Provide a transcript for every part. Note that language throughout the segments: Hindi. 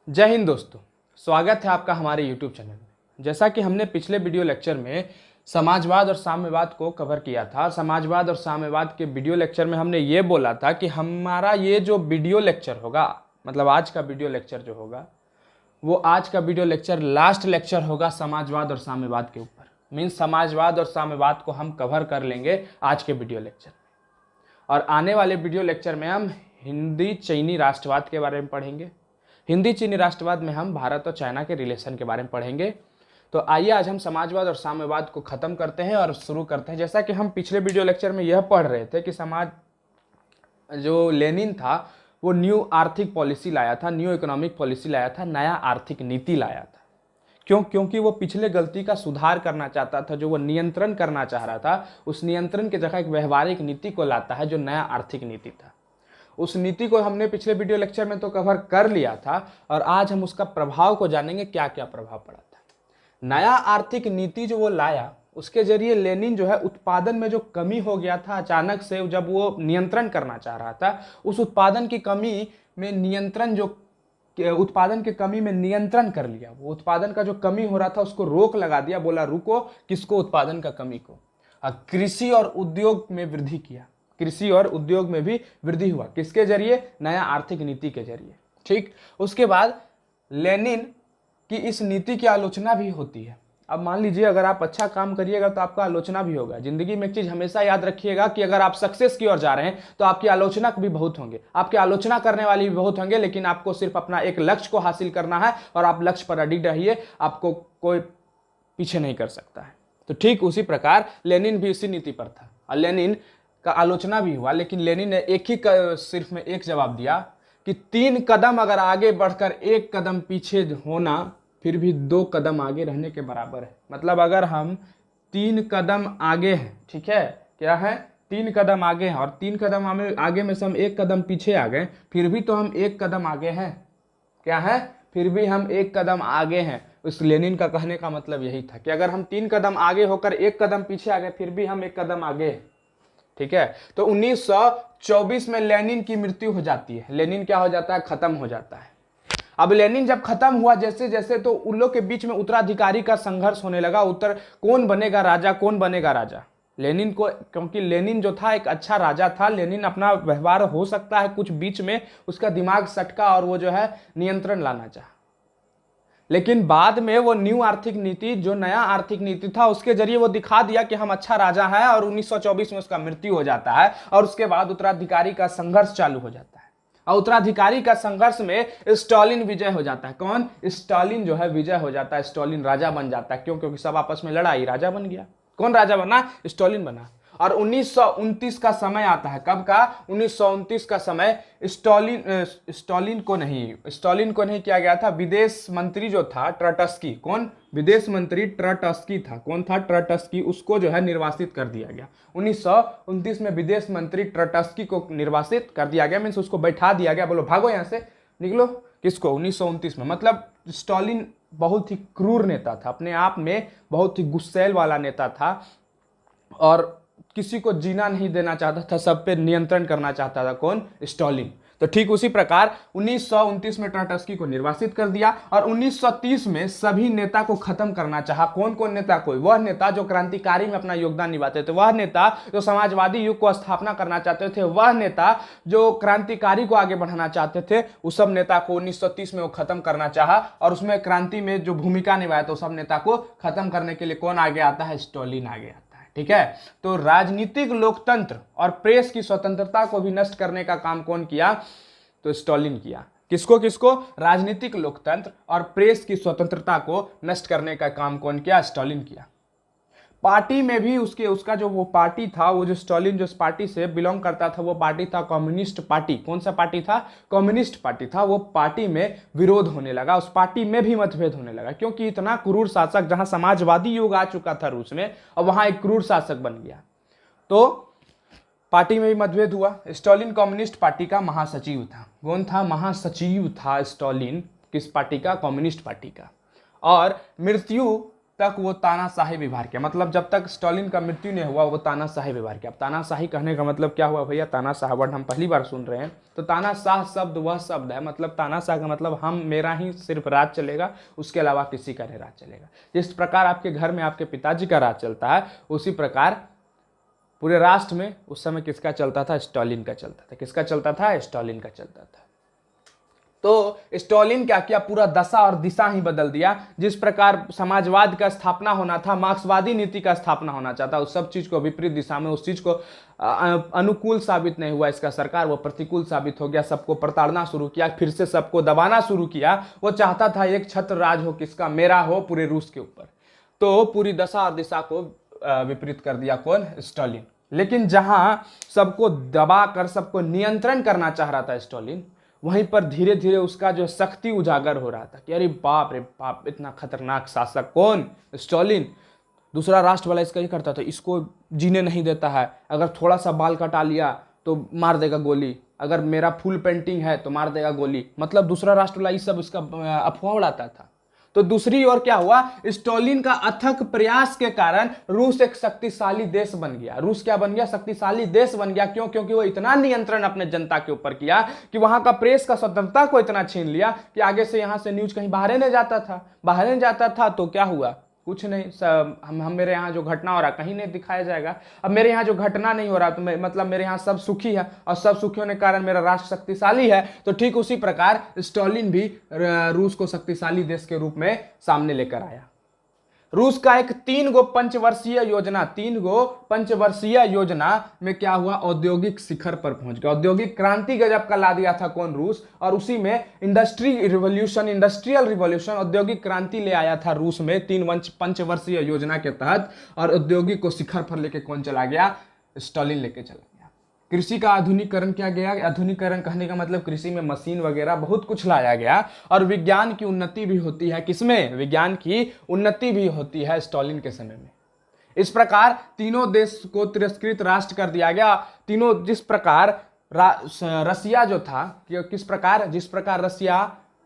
जय हिंद दोस्तों, स्वागत है आपका हमारे YouTube चैनल में। जैसा कि हमने पिछले वीडियो लेक्चर में समाजवाद और साम्यवाद को कवर किया था। समाजवाद और साम्यवाद के वीडियो लेक्चर में हमने ये बोला था कि हमारा ये जो वीडियो लेक्चर होगा, मतलब आज का वीडियो लेक्चर जो होगा, वो आज का वीडियो लेक्चर लास्ट लेक्चर होगा समाजवाद और साम्यवाद के ऊपर। मीन्स समाजवाद और साम्यवाद को हम कवर कर लेंगे आज के वीडियो लेक्चर में। और आने वाले वीडियो लेक्चर में हम हिंदी चीनी राष्ट्रवाद के बारे में पढ़ेंगे। हिंदी चीनी राष्ट्रवाद में हम भारत और चाइना के रिलेशन के बारे में पढ़ेंगे। तो आइए आज हम समाजवाद और साम्यवाद को ख़त्म करते हैं और शुरू करते हैं। जैसा कि हम पिछले वीडियो लेक्चर में यह पढ़ रहे थे कि जो लेनिन था वो न्यू आर्थिक पॉलिसी लाया था, न्यू इकोनॉमिक पॉलिसी लाया था, नया आर्थिक नीति लाया था। क्योंकि वो पिछले गलती का सुधार करना चाहता था, जो वो नियंत्रण करना चाह रहा था, उस नियंत्रण की जगह एक व्यवहारिक नीति को लाता है जो नया आर्थिक नीति था। उस नीति को हमने पिछले वीडियो लेक्चर में तो कवर कर लिया था और आज हम उसका प्रभाव को जानेंगे, क्या क्या प्रभाव पड़ा था। नया आर्थिक नीति जो वो लाया, उसके जरिए लेनिन जो है उत्पादन में जो कमी हो गया था अचानक से, जब वो नियंत्रण करना चाह रहा था, उस उत्पादन की कमी में नियंत्रण कर लिया। वो उत्पादन का जो कमी हो रहा था उसको रोक लगा दिया, बोला रुको। किसको? उत्पादन का कमी को। कृषि और उद्योग में वृद्धि किया, कृषि और उद्योग में भी वृद्धि हुआ। किसके जरिए? नया आर्थिक नीति के जरिए। ठीक। उसके बाद लेनिन की इस नीति की आलोचना भी होती है। अब मान लीजिए अगर आप अच्छा काम करिएगा तो आपका आलोचना भी होगा। जिंदगी में एक चीज हमेशा याद रखिएगा कि अगर आप सक्सेस की ओर जा रहे हैं तो आपकी आलोचना भी बहुत होंगे, आपकी आलोचना करने वाले भी बहुत होंगे, लेकिन आपको सिर्फ अपना एक लक्ष्य को हासिल करना है और आप लक्ष्य पर अडिग रहिए, आपको कोई पीछे नहीं कर सकता है। तो ठीक उसी प्रकार लेनिन भी इसी नीति पर था और लेनिन का आलोचना भी हुआ, लेकिन लेनिन ने सिर्फ में एक जवाब दिया कि 3 कदम अगर आगे बढ़कर 1 कदम पीछे होना फिर भी 2 कदम आगे रहने के बराबर है। मतलब अगर हम 3 कदम आगे हैं, ठीक है, क्या है? 3 कदम आगे हैं और 3 कदम आगे में से हम 1 कदम पीछे आ गए, फिर भी तो हम 1 कदम आगे हैं। क्या है? फिर भी हम 1 कदम आगे हैं। उस लेनिन का कहने का मतलब यही था कि अगर हम 3 कदम आगे होकर 1 कदम पीछे आ गए, फिर भी हम 1 कदम आगे हैं। ठीक है। तो 1924 में लेनिन की मृत्यु हो जाती है। लेनिन क्या हो जाता है? खत्म हो जाता है। अब लेनिन जब खत्म हुआ जैसे जैसे, तो उन लोग के बीच में उत्तराधिकारी का संघर्ष होने लगा। कौन बनेगा राजा, कौन बनेगा राजा? लेनिन को, क्योंकि लेनिन जो था एक अच्छा राजा था, लेनिन अपना व्यवहार हो सकता है कुछ बीच में उसका दिमाग सटका और वो जो है नियंत्रण लाना चाहा, लेकिन बाद में वो न्यू आर्थिक नीति, जो नया आर्थिक नीति था, उसके जरिए वो दिखा दिया कि हम अच्छा राजा है और 1924 में उसका मृत्यु हो जाता है और उसके बाद उत्तराधिकारी का संघर्ष चालू हो जाता है। और उत्तराधिकारी का संघर्ष में स्टालिन विजय हो जाता है। कौन? स्टालिन जो है विजय हो जाता है, स्टालिन राजा बन जाता है। क्योंकि सब आपस में लड़ाई, राजा बन गया। कौन राजा बना? स्टालिन बना। और 1929 का समय आता है। कब का? 1929 का समय। स्टालिन को नहीं किया गया था। विदेश मंत्री जो था ट्रटस्की, कौन? विदेश मंत्री ट्रटस्की था। कौन था? ट्रटस्की। उसको जो है निर्वासित कर दिया गया। 1929 में विदेश मंत्री ट्रटस्की को निर्वासित कर दिया गया, मीन्स उसको बैठा दिया गया, बोलो भागो यहां से, निकलो। किसको? 1929 में। मतलब स्टालिन बहुत ही क्रूर नेता था, अपने आप में बहुत ही गुस्सैल वाला नेता था और किसी को जीना नहीं देना चाहता था, सब पे नियंत्रण करना चाहता था। कौन? स्टालिन। तो ठीक उसी प्रकार 1929 में ट्रटस्की को निर्वासित कर दिया और 1930 में सभी नेता को खत्म करना चाहा। कौन कौन नेता? कोई वह नेता जो क्रांतिकारी में अपना योगदान निभाते थे, वह नेता जो समाजवादी युग को स्थापना करना चाहते थे, वह नेता जो क्रांतिकारी को आगे बढ़ाना चाहते थे, उस सब नेता को 1930 में वो खत्म करना चाहा। और उसमें क्रांति में जो भूमिका निभाया तो सब नेता को खत्म करने के लिए कौन आगे आता है? स्टालिन आगे आता है। ठीक है। तो राजनीतिक लोकतंत्र और प्रेस की स्वतंत्रता को भी नष्ट करने का काम कौन किया? तो स्टालिन किया। किसको? राजनीतिक लोकतंत्र और प्रेस की स्वतंत्रता को नष्ट करने का काम कौन किया? स्टालिन किया। पार्टी में भी उसका जो वो पार्टी था, वो जो स्टालिन जो पार्टी से बिलोंग करता था, वो पार्टी था कम्युनिस्ट पार्टी। कौन सा पार्टी था? कम्युनिस्ट पार्टी था। वो पार्टी में विरोध होने लगा, उस पार्टी में भी मतभेद होने लगा, क्योंकि इतना क्रूर शासक, जहां समाजवादी युग आ चुका था रूस में, और वहां एक क्रूर शासक बन गया, तो पार्टी में भी मतभेद हुआ। स्टालिन कम्युनिस्ट पार्टी का महासचिव था। कौन था? महासचिव था स्टालिन। किस पार्टी का? कम्युनिस्ट पार्टी का। और मृत्यु तक वो तानाशाही व्यवहार किया। मतलब जब तक स्टालिन का मृत्यु नहीं हुआ वो तानाशाही व्यवहार किया। अब तानाशाही कहने का मतलब क्या हुआ भैया? तानाशाह वर्ड हम पहली बार सुन रहे हैं। तो तानाशाह शब्द वह शब्द है, मतलब तानाशाह का मतलब हम, मेरा ही सिर्फ राज चलेगा, उसके अलावा किसी का नहीं राज चलेगा। जिस प्रकार आपके घर में आपके पिताजी का राज चलता है, उसी प्रकार पूरे राष्ट्र में उस समय किसका चलता था? स्टालिन का चलता था। किसका चलता था? स्टालिन का चलता था। तो स्टालिन क्या किया? पूरा दशा और दिशा ही बदल दिया। जिस प्रकार समाजवाद का स्थापना होना था, मार्क्सवादी नीति का स्थापना होना चाहता, उस सब चीज को विपरीत दिशा में, उस चीज को अनुकूल साबित नहीं हुआ इसका सरकार, वो प्रतिकूल साबित हो गया। सबको प्रताड़ना शुरू किया, फिर से सबको दबाना शुरू किया। वो चाहता था एक छत्र राज हो किसका? मेरा हो, पूरे रूस के ऊपर। तो पूरी दशा और दिशा को विपरीत कर दिया कौन? स्टालिन। लेकिन जहां सबको दबा कर सबको नियंत्रण करना चाह रहा था स्टालिन, वहीं पर धीरे धीरे उसका जो शक्ति उजागर हो रहा था कि अरे बाप रे बाप, इतना खतरनाक शासक कौन? स्टालिन। दूसरा राष्ट्र वाला इसका ही करता था, इसको जीने नहीं देता है, अगर थोड़ा सा बाल कटा लिया तो मार देगा गोली, अगर मेरा फुल पेंटिंग है तो मार देगा गोली। मतलब दूसरा राष्ट्र वाला ये सब उसका अफवाह उड़ाता था। तो दूसरी ओर क्या हुआ? स्टालिन का अथक प्रयास के कारण रूस एक शक्तिशाली देश बन गया। रूस क्या बन गया? शक्तिशाली देश बन गया। क्यों? क्योंकि वो इतना नियंत्रण अपने जनता के ऊपर किया कि वहां का प्रेस का स्वतंत्रता को इतना छीन लिया कि आगे से यहां से न्यूज कहीं बाहर नहीं जाता था। बाहर नहीं जाता था तो क्या हुआ? कुछ नहीं। हम मेरे यहाँ जो घटना हो रहा कहीं नहीं दिखाया जाएगा। अब मेरे यहाँ जो घटना नहीं हो रहा तो मतलब मेरे यहाँ सब सुखी है, और सब सुखी होने के कारण मेरा राष्ट्र शक्तिशाली है। तो ठीक उसी प्रकार स्टालिन भी रूस को शक्तिशाली देश के रूप में सामने लेकर आया। रूस का एक 3 पंचवर्षीय योजना में क्या हुआ? औद्योगिक शिखर पर पहुंच गया। औद्योगिक क्रांति गजब का ला दिया था कौन? रूस। और उसी में इंडस्ट्रियल रिवॉल्यूशन, औद्योगिक क्रांति ले आया था रूस में 3 पंचवर्षीय योजना के तहत। और औद्योगिक को शिखर पर लेके कौन चला गया? स्टालिन लेके चला गया। कृषि का आधुनिकीकरण किया गया। आधुनिकीकरण कहने का मतलब कृषि में मशीन वगैरह बहुत कुछ लाया गया। और विज्ञान की उन्नति भी होती है। किसमें? विज्ञान की उन्नति भी होती है स्टालिन के समय में। इस प्रकार तीनों देश को तिरस्कृत राष्ट्र कर दिया गया। तीनों, जिस प्रकार रसिया जो था, जिस प्रकार रसिया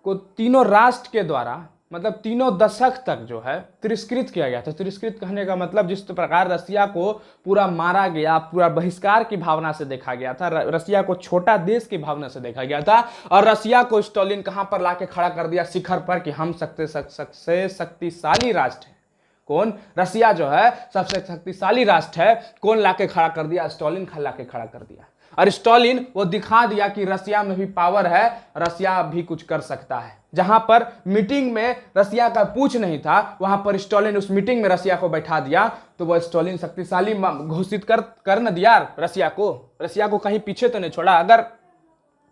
को तीनों राष्ट्र के द्वारा, मतलब तीनों दशक तक जो है तिरस्कृत किया गया था। तिरस्कृत कहने का मतलब जिस प्रकार रसिया को पूरा मारा गया, पूरा बहिष्कार की भावना से देखा गया था, रसिया को छोटा देश की भावना से देखा गया था। और रसिया को स्टालिन कहां पर लाके खड़ा कर दिया? शिखर पर, कि हम सबसे शक्तिशाली राष्ट्र है। कौन? रसिया जो है सबसे शक्तिशाली राष्ट्र है। कौन लाके खड़ा कर दिया? स्टालिन लाके खड़ा कर दिया। और स्टालिन वो दिखा दिया कि रसिया में भी पावर है, रसिया भी कुछ कर सकता है। जहां पर मीटिंग में रसिया का पूछ नहीं था, वहां पर स्टालिन उस मीटिंग में रसिया को बैठा दिया। तो वह स्टालिन शक्तिशाली घोषित कर न दिया रसिया को कहीं पीछे तो नहीं छोड़ा। अगर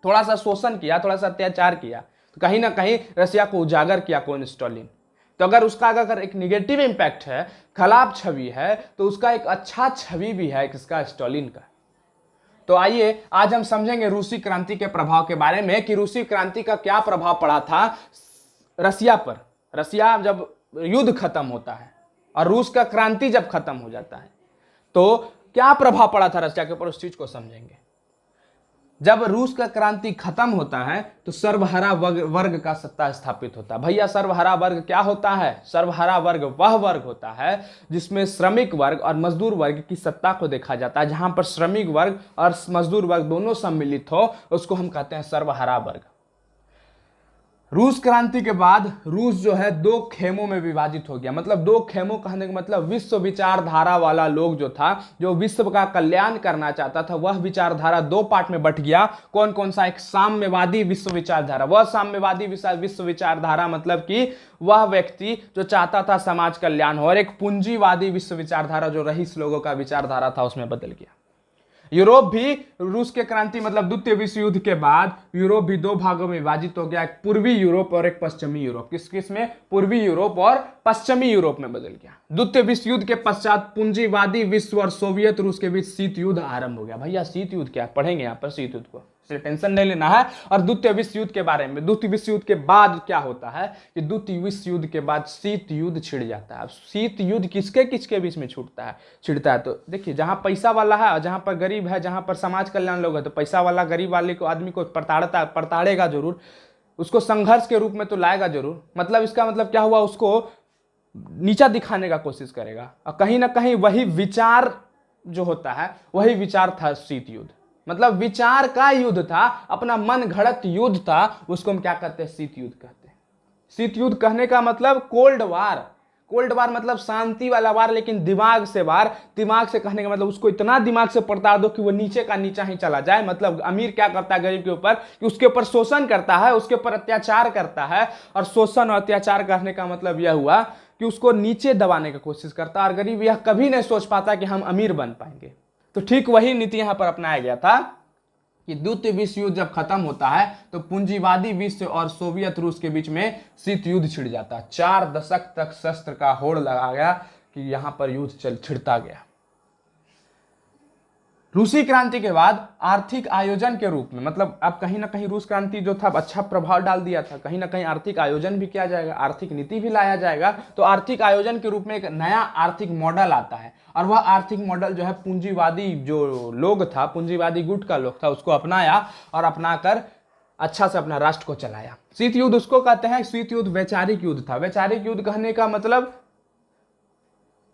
थोड़ा सा शोषण किया, थोड़ा सा अत्याचार किया, तो कहीं ना कहीं रसिया को उजागर किया कौन? स्टालिन। तो अगर उसका अगर एक निगेटिव इंपैक्ट है, खराब छवि है, तो उसका एक अच्छा छवि भी है किसका? स्टालिन का। तो आइए आज हम समझेंगे रूसी क्रांति के प्रभाव के बारे में, कि रूसी क्रांति का क्या प्रभाव पड़ा था रसिया पर। रसिया जब युद्ध खत्म होता है और रूस का क्रांति जब खत्म हो जाता है, तो क्या प्रभाव पड़ा था रसिया के ऊपर, उस चीज को समझेंगे। जब रूस का क्रांति खत्म होता है तो सर्वहारा वर्ग का सत्ता स्थापित होता है। भैया सर्वहारा वर्ग क्या होता है? सर्वहारा वर्ग वह वर्ग होता है जिसमें श्रमिक वर्ग और मजदूर वर्ग की सत्ता को देखा जाता है। जहां पर श्रमिक वर्ग और मजदूर वर्ग दोनों सम्मिलित हो, उसको हम कहते हैं सर्वहारा वर्ग। रूस क्रांति के बाद रूस जो है 2 खेमों में विभाजित हो गया। मतलब 2 खेमों कहने का मतलब विश्व विचारधारा वाला लोग जो था, जो विश्व का कल्याण करना चाहता था, वह विचारधारा 2 पार्ट में बंट गया। कौन कौन सा? एक साम्यवादी विश्व विचारधारा। वह साम्यवादी विश्व विचारधारा मतलब कि वह व्यक्ति जो चाहता था समाज कल्याण हो, और एक पूंजीवादी विश्व विचारधारा जो रईस लोगों का विचारधारा था उसमें बदल गया। यूरोप भी रूस के क्रांति मतलब द्वितीय विश्व युद्ध के बाद यूरोप भी 2 भागों में विभाजित हो गया। एक पूर्वी यूरोप और एक पश्चिमी यूरोप। किस में? पूर्वी यूरोप और पश्चिमी यूरोप में बदल गया। द्वितीय विश्व युद्ध के पश्चात पूंजीवादी विश्व और सोवियत रूस के बीच शीत युद्ध आरंभ हो गया। भैया शीत युद्ध क्या पढ़ेंगे यहाँ पर? शीत युद्ध को टेंशन नहीं लेना है। और द्वितीय विश्व युद्ध के बारे में, द्वितीय विश्व युद्ध के बाद क्या होता है कि द्वितीय विश्व युद्ध के बाद शीत युद्ध छिड़ जाता है। अब शीत युद्ध किसके बीच में छिड़ता है? तो देखिए, जहां पैसा वाला है और जहां पर गरीब है, जहां पर समाज कल्याण लोग है, तो पैसा वाला गरीब वाले को आदमी को प्रताड़ेगा जरूर, उसको संघर्ष के रूप में तो लाएगा जरूर। मतलब इसका मतलब क्या हुआ? उसको नीचा दिखाने का कोशिश करेगा। और कहीं ना कहीं वही विचार जो होता है वही विचार था शीत युद्ध, मतलब विचार का युद्ध था, अपना मन घड़त युद्ध था, उसको हम क्या कहते हैं, शीत युद्ध कहते हैं। शीत युद्ध कहने का मतलब कोल्ड वार, कोल्ड वार मतलब शांति वाला वार, लेकिन दिमाग से वार। दिमाग से कहने का मतलब उसको इतना दिमाग से पड़ता दो कि वो नीचे का नीचा ही चला जाए। मतलब अमीर क्या करता है गरीब के ऊपर, कि उसके ऊपर शोषण करता है, उसके ऊपर अत्याचार करता है, और शोषण और अत्याचार करने का मतलब यह हुआ कि उसको नीचे दबाने की कोशिश करता है, और गरीब यह कभी नहीं सोच पाता कि हम अमीर बन पाएंगे। तो ठीक वही नीति यहां पर अपनाया गया था कि द्वितीय विश्व युद्ध जब खत्म होता है तो पूंजीवादी विश्व और सोवियत रूस के बीच में शीत युद्ध छिड़ जाता है। 4 दशक तक शस्त्र का होड़ लगा गया कि यहां पर युद्ध छिड़ता गया। रूसी क्रांति के बाद आर्थिक आयोजन के रूप में, मतलब अब कहीं ना कहीं रूस क्रांति जो था अच्छा प्रभाव डाल दिया था, कहीं ना कहीं आर्थिक आयोजन भी किया जाएगा, आर्थिक नीति भी लाया जाएगा। तो आर्थिक आयोजन के रूप में एक नया आर्थिक मॉडल आता है, और वह आर्थिक मॉडल जो है पूंजीवादी जो लोग था, पूंजीवादी गुट का लोग था, उसको अपनाया और अपनाकर अच्छा से अपना राष्ट्र को चलाया। शीत युद्ध उसको कहते हैं, शीत युद्ध वैचारिक युद्ध था। वैचारिक युद्ध कहने का मतलब,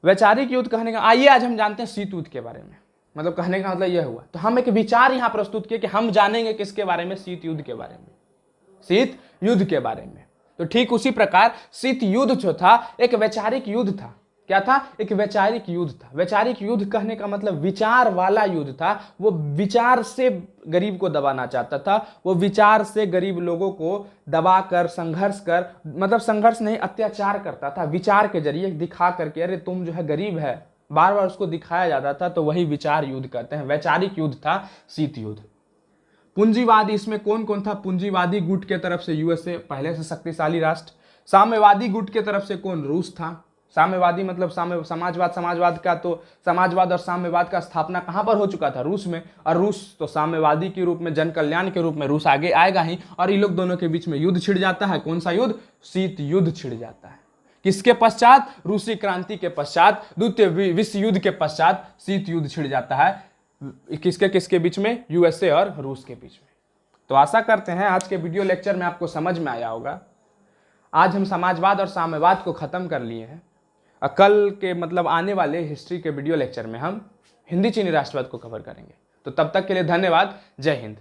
वैचारिक युद्ध कहने का, आइए आज हम जानते हैं शीत युद्ध के बारे में। मतलब कहने का मतलब यह हुआ, तो हम एक विचार यहां प्रस्तुत किए कि हम जानेंगे किसके बारे में, शीत युद्ध के बारे में, शीत युद्ध के बारे में। तो ठीक उसी प्रकार शीत युद्ध जो था एक वैचारिक युद्ध था। क्या था, एक वैचारिक युद्ध था। वैचारिक युद्ध कहने का मतलब विचार वाला युद्ध था। वो विचार से गरीब को दबाना चाहता था, वो विचार से गरीब लोगों को दबा कर संघर्ष कर, मतलब संघर्ष नहीं अत्याचार करता था, विचार के जरिए दिखा करके, अरे तुम जो है गरीब है, बार बार उसको दिखाया जाता था। तो वही विचार युद्ध कहते हैं, वैचारिक युद्ध था शीत युद्ध। पूंजीवादी, इसमें कौन कौन था, पूंजीवादी गुट के तरफ से यूएसए, पहले से शक्तिशाली राष्ट्र। साम्यवादी गुट के तरफ से कौन, रूस था। साम्यवादी मतलब समाजवाद, समाजवाद का तो समाजवाद और साम्यवाद का स्थापना कहां पर हो चुका था, रूस में। और रूस तो साम्यवादी के रूप में, जन कल्याण के रूप में रूस आगे आएगा ही, और इन लोग दोनों के बीच में युद्ध छिड़ जाता है। कौन सा युद्ध, शीत युद्ध छिड़ जाता है। किसके पश्चात, रूसी क्रांति के पश्चात, द्वितीय विश्व युद्ध के पश्चात शीत युद्ध छिड़ जाता है। किसके किसके बीच में, यूएसए और रूस के बीच में। तो आशा करते हैं आज के वीडियो लेक्चर में आपको समझ में आया होगा। आज हम समाजवाद और साम्यवाद को खत्म कर लिए हैं। कल के मतलब आने वाले हिस्ट्री के वीडियो लेक्चर में हम हिंदी चीनी राष्ट्रवाद को कवर करेंगे। तो तब तक के लिए धन्यवाद। जय हिंद।